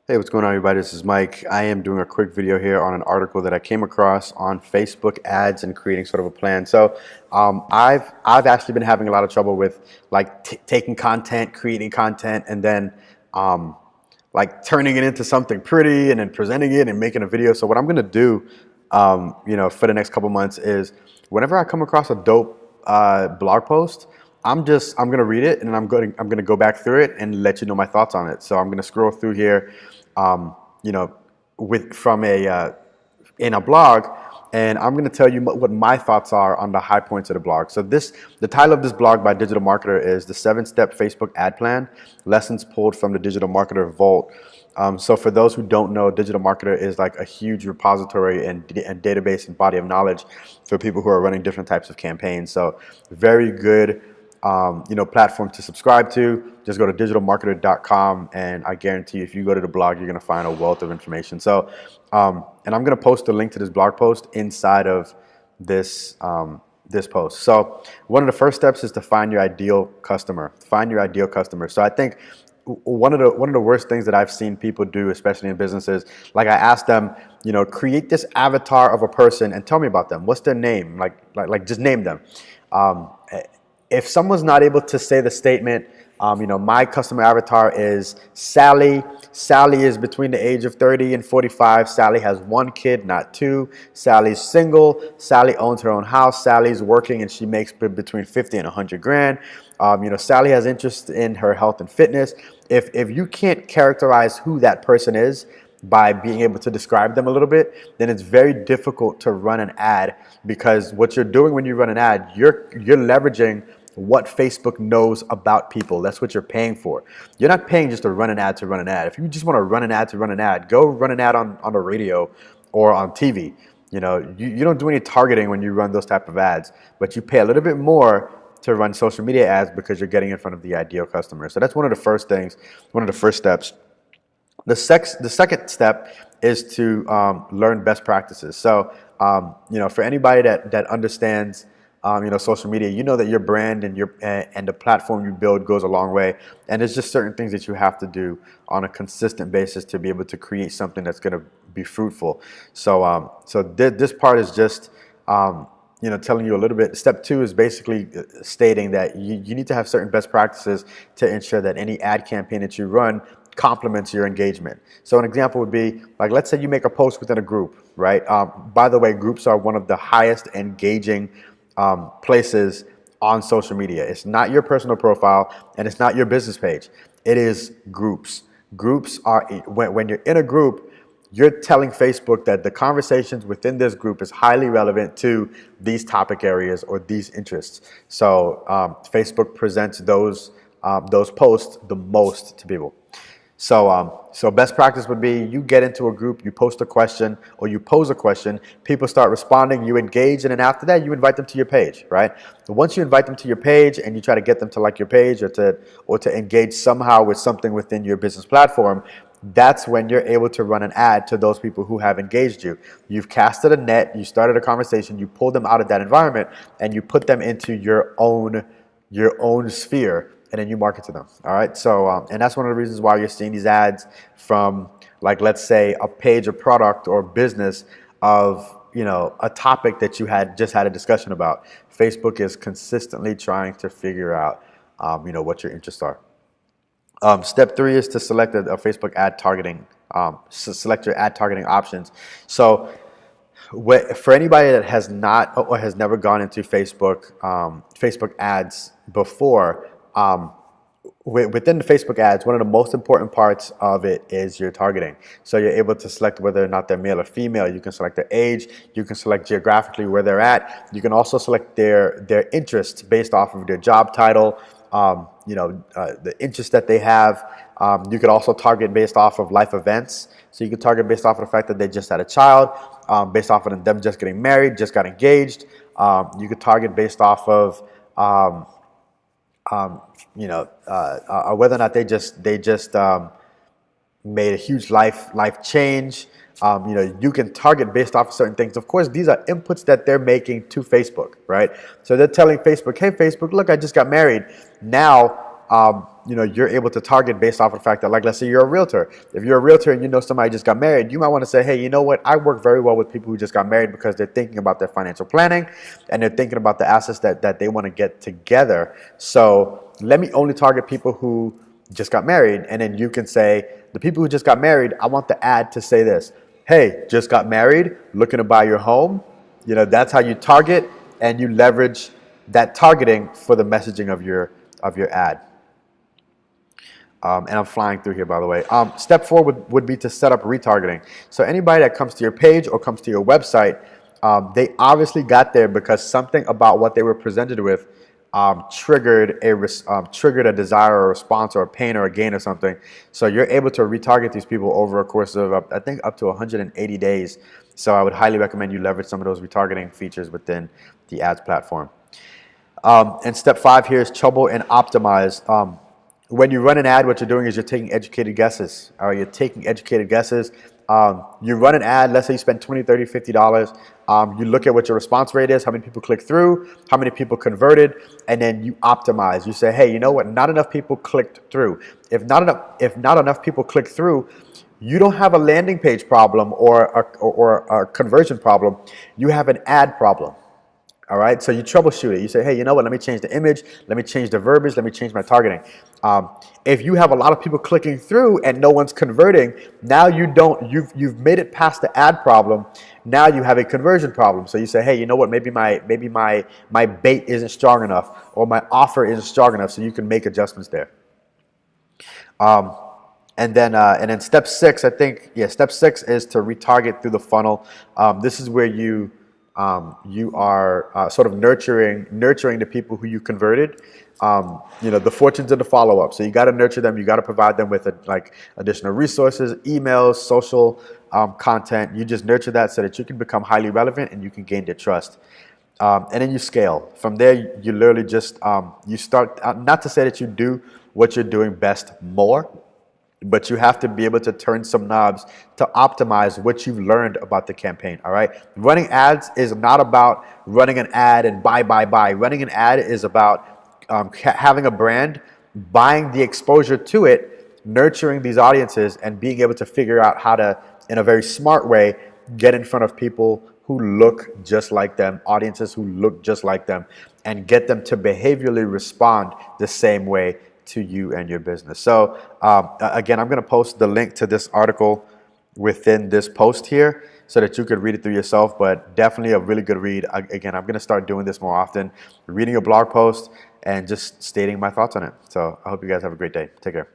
Hey, what's going on, everybody? This is Mike. I am doing a quick video here on an article that I came across on Facebook ads and creating sort of a plan. So, I've actually been having a lot of trouble with like taking content, creating content, and then um, like turning it into something pretty and then presenting it and making a video. So, what I'm gonna do, for the next couple months is whenever I come across a dope blog post. I'm gonna read it and I'm gonna go back through it and let you know my thoughts on it. So I'm gonna scroll through here, um, you know, with from a in a blog, and I'm gonna tell you what my thoughts are on the high points of the blog. So the title of this blog by DigitalMarketer is the 7-Step Facebook Ad Plan: Lessons Pulled from the Digital Marketer Vault. So for those who don't know, DigitalMarketer is like a huge repository and database and body of knowledge for people who are running different types of campaigns. So very good platform to subscribe to. Just go to digitalmarketer.com, and I guarantee you, if you go to the blog, you're going to find a wealth of information. So, and I'm going to post a link to this blog post inside of this post. So, one of the first steps is to find your ideal customer. Find your ideal customer. So, I think one of the worst things that I've seen people do, especially in businesses, like I asked them, create this avatar of a person and tell me about them. What's their name? Like just name them. Um, if someone's not able to say the statement, my customer avatar is Sally. Sally is between the age of 30 and 45. Sally has one kid, not two. Sally's single. Sally owns her own house. Sally's working and she makes between 50 and 100 grand. Sally has interest in her health and fitness. If you can't characterize who that person is by being able to describe them a little bit, then it's very difficult to run an ad, because what you're doing when you run an ad, you're leveraging what Facebook knows about people. That's what you're paying for. You're not paying just to run an ad to run an ad. If you just want to run an ad to run an ad, go run an ad on the radio or on TV. You don't do any targeting when you run those type of ads, but you pay a little bit more to run social media ads because you're getting in front of the ideal customer. So that's one of the first things, one of the first steps. The second step is to learn best practices. So, for anybody that understands, social media, you know that your brand and the platform you build goes a long way. And there's just certain things that you have to do on a consistent basis to be able to create something that's going to be fruitful. So this part is just, telling you a little bit. Step 2 is basically stating that you need to have certain best practices to ensure that any ad campaign that you run complements your engagement. So an example would be, like, let's say you make a post within a group, right? By the way, groups are one of the highest engaging places on social media. It's not your personal profile and it's not your business page. It is groups. Groups are, when you're in a group, you're telling Facebook that the conversations within this group is highly relevant to these topic areas or these interests. So Facebook presents those posts the most to people. So best practice would be, you get into a group, you post a question or you pose a question, people start responding, you engage, and then after that you invite them to your page, right? Once you invite them to your page and you try to get them to like your page or to engage somehow with something within your business platform, that's when you're able to run an ad to those people who have engaged you. You've casted a net, you started a conversation, you pulled them out of that environment and you put them into your own sphere, and then you market to them. All right. So, and that's one of the reasons why you're seeing these ads from, like, let's say a page, a product or business of, a topic that you had just had a discussion about. Facebook is consistently trying to figure out, what your interests are. Step 3 is to select a Facebook ad targeting. Select your ad targeting options. So, for anybody that has not or has never gone into Facebook ads before, within the Facebook ads, one of the most important parts of it is your targeting. So you're able to select whether or not they're male or female. You can select their age. You can select geographically where they're at. You can also select their interests based off of their job title, the interests that they have. You could also target based off of life events. So you can target based off of the fact that they just had a child, based off of them just getting married, just got engaged. You could target based off of whether or not they just made a huge life change. You can target based off of certain things. Of course, these are inputs that they're making to Facebook, right? So they're telling Facebook, hey, Facebook, look, I just got married. Now, you're able to target based off of the fact that, like, let's say you're a realtor. If you're a realtor and you know somebody just got married, you might want to say, hey, you know what? I work very well with people who just got married because they're thinking about their financial planning and they're thinking about the assets that they want to get together. So let me only target people who just got married. And then you can say, the people who just got married, I want the ad to say this: hey, just got married, looking to buy your home. That's how you target, and you leverage that targeting for the messaging of your ad. And I'm flying through here, by the way. Step 4 would be to set up retargeting. So anybody that comes to your page or comes to your website, they obviously got there because something about what they were presented with triggered a desire or a response or a pain or a gain or something. So you're able to retarget these people over a course of, I think, up to 180 days. So I would highly recommend you leverage some of those retargeting features within the ads platform. And step 5 here is trouble and optimize. When you run an ad, what you're doing is you're taking educated guesses. All right, you're taking educated guesses. You run an ad, let's say you spend $20, $30, $50. You look at what your response rate is, how many people click through, how many people converted, and then you optimize. You say, hey, you know what? Not enough people clicked through. If not enough people click through, you don't have a landing page problem or a conversion problem. You have an ad problem. All right, so you troubleshoot it. You say, hey, you know what? Let me change the image. Let me change the verbiage. Let me change my targeting. If you have a lot of people clicking through and no one's converting, now you've made it past the ad problem. Now you have a conversion problem. So you say, hey, you know what? Maybe my bait isn't strong enough, or my offer isn't strong enough. So you can make adjustments there. And then step 6, I think, step 6 is to retarget through the funnel. This is where you are sort of nurturing the people who you converted. The fortunes of the follow-up. So you got to nurture them. You got to provide them with additional resources, emails, social content. You just nurture that so that you can become highly relevant and you can gain their trust. And then you scale. From there, you literally just you start. Not to say that you do what you're doing best more, but you have to be able to turn some knobs to optimize what you've learned about the campaign. All right. Running ads is not about running an ad and buy. Running an ad is about having a brand, buying the exposure to it, nurturing these audiences, and being able to figure out how to, in a very smart way, get in front of people who look just like them, audiences who look just like them, and get them to behaviorally respond the same way to you and your business. So again, I'm going to post the link to this article within this post here so that you could read it through yourself, but definitely a really good read. Again, I'm going to start doing this more often, reading a blog post and just stating my thoughts on it. So I hope you guys have a great day. Take care.